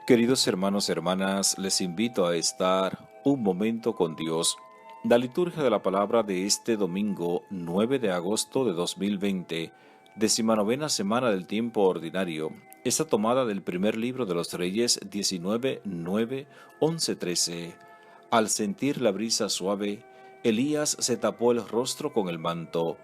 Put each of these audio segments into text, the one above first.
Queridos hermanos y hermanas, les invito a estar un momento con Dios. La liturgia de la palabra de este domingo 9 de agosto de 2020, 19ª semana del tiempo ordinario, está tomada del primer libro de los Reyes 19, 9, 11, 13. Al sentir la brisa suave, Elías se tapó el rostro con el manto.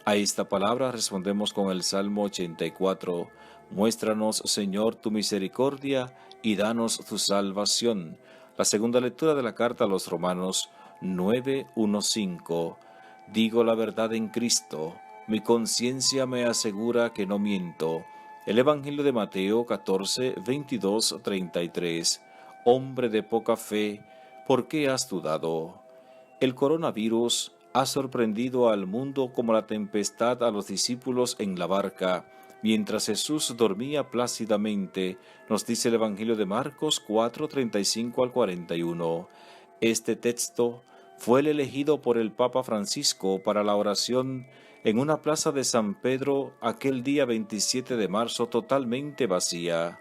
A esta palabra respondemos con el Salmo 84. Muéstranos, Señor, tu misericordia y danos tu salvación. La segunda lectura de la carta a los Romanos 9:1-5. Digo la verdad en Cristo, mi conciencia me asegura que no miento. El Evangelio de Mateo 14:22-33. Hombre de poca fe, ¿por qué has dudado? El coronavirus ha sorprendido al mundo como la tempestad a los discípulos en la barca, mientras Jesús dormía plácidamente, nos dice el Evangelio de Marcos 4:35-41. Este texto fue el elegido por el Papa Francisco para la oración en una plaza de San Pedro aquel día 27 de marzo totalmente vacía.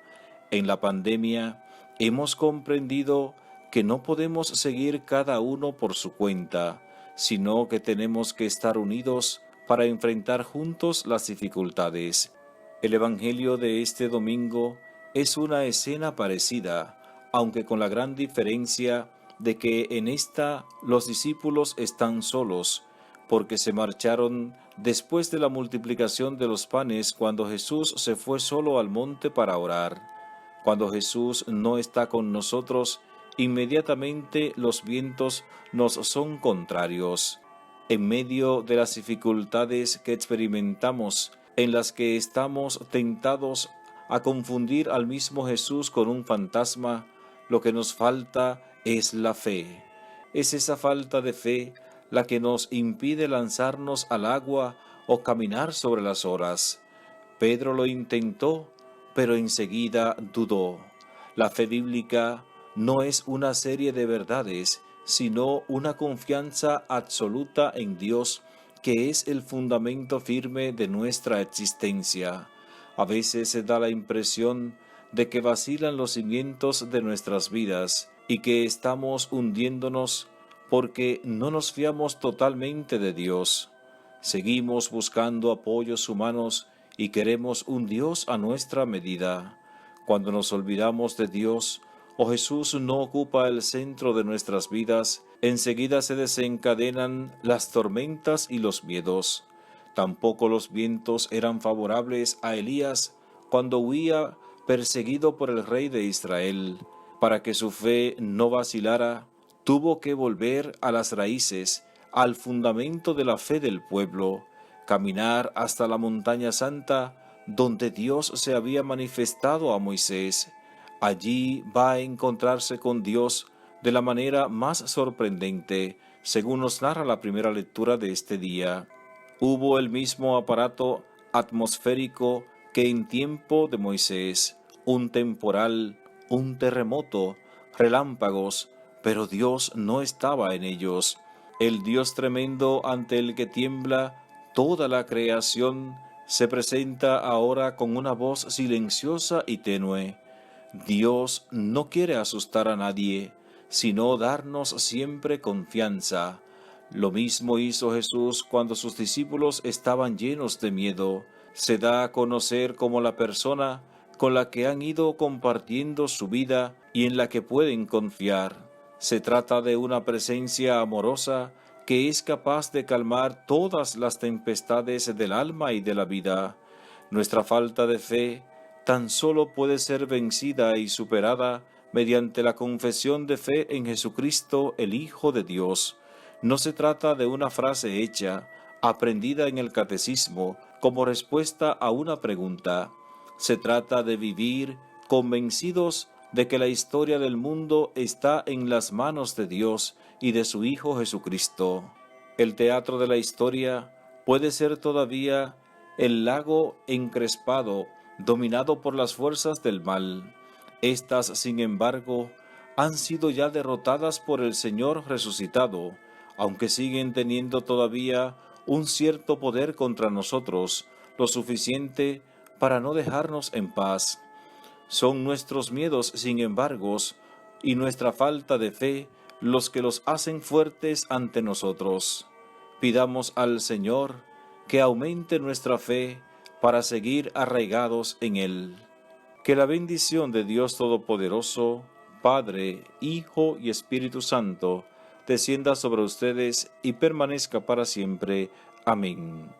En la pandemia hemos comprendido que no podemos seguir cada uno por su cuenta, sino que tenemos que estar unidos para enfrentar juntos las dificultades. El Evangelio de este domingo es una escena parecida, aunque con la gran diferencia de que en esta los discípulos están solos, porque se marcharon después de la multiplicación de los panes cuando Jesús se fue solo al monte para orar. Cuando Jesús no está con nosotros, inmediatamente los vientos nos son contrarios. En medio de las dificultades que experimentamos, en las que estamos tentados a confundir al mismo Jesús con un fantasma, lo que nos falta es la fe. Es esa falta de fe la que nos impide lanzarnos al agua o caminar sobre las olas. Pedro lo intentó, pero enseguida dudó. La fe bíblica no es una serie de verdades, sino una confianza absoluta en Dios, que es el fundamento firme de nuestra existencia. A veces se da la impresión de que vacilan los cimientos de nuestras vidas y que estamos hundiéndonos porque no nos fiamos totalmente de Dios. Seguimos buscando apoyos humanos y queremos un Dios a nuestra medida. Cuando nos olvidamos de Dios o Jesús no ocupa el centro de nuestras vidas, enseguida se desencadenan las tormentas y los miedos. Tampoco los vientos eran favorables a Elías cuando huía perseguido por el rey de Israel. Para que su fe no vacilara, tuvo que volver a las raíces, al fundamento de la fe del pueblo, caminar hasta la montaña santa, donde Dios se había manifestado a Moisés. Allí va a encontrarse con Dios de la manera más sorprendente, según nos narra la primera lectura de este día. Hubo el mismo aparato atmosférico que en tiempo de Moisés, un temporal, un terremoto, relámpagos, pero Dios no estaba en ellos. El Dios tremendo ante el que tiembla toda la creación se presenta ahora con una voz silenciosa y tenue. Dios no quiere asustar a nadie, sino darnos siempre confianza. Lo mismo hizo Jesús cuando sus discípulos estaban llenos de miedo. Se da a conocer como la persona con la que han ido compartiendo su vida y en la que pueden confiar. Se trata de una presencia amorosa que es capaz de calmar todas las tempestades del alma y de la vida. Nuestra falta de fe tan solo puede ser vencida y superada mediante la confesión de fe en Jesucristo, el Hijo de Dios. No se trata de una frase hecha, aprendida en el catecismo, como respuesta a una pregunta. Se trata de vivir convencidos de que la historia del mundo está en las manos de Dios y de su Hijo Jesucristo. El teatro de la historia puede ser todavía el lago encrespado, dominado por las fuerzas del mal. Estas, sin embargo, han sido ya derrotadas por el Señor resucitado, aunque siguen teniendo todavía un cierto poder contra nosotros, lo suficiente para no dejarnos en paz. Son nuestros miedos, sin embargo, y nuestra falta de fe los que los hacen fuertes ante nosotros. Pidamos al Señor que aumente nuestra fe para seguir arraigados en Él. Que la bendición de Dios Todopoderoso, Padre, Hijo y Espíritu Santo, descienda sobre ustedes y permanezca para siempre. Amén.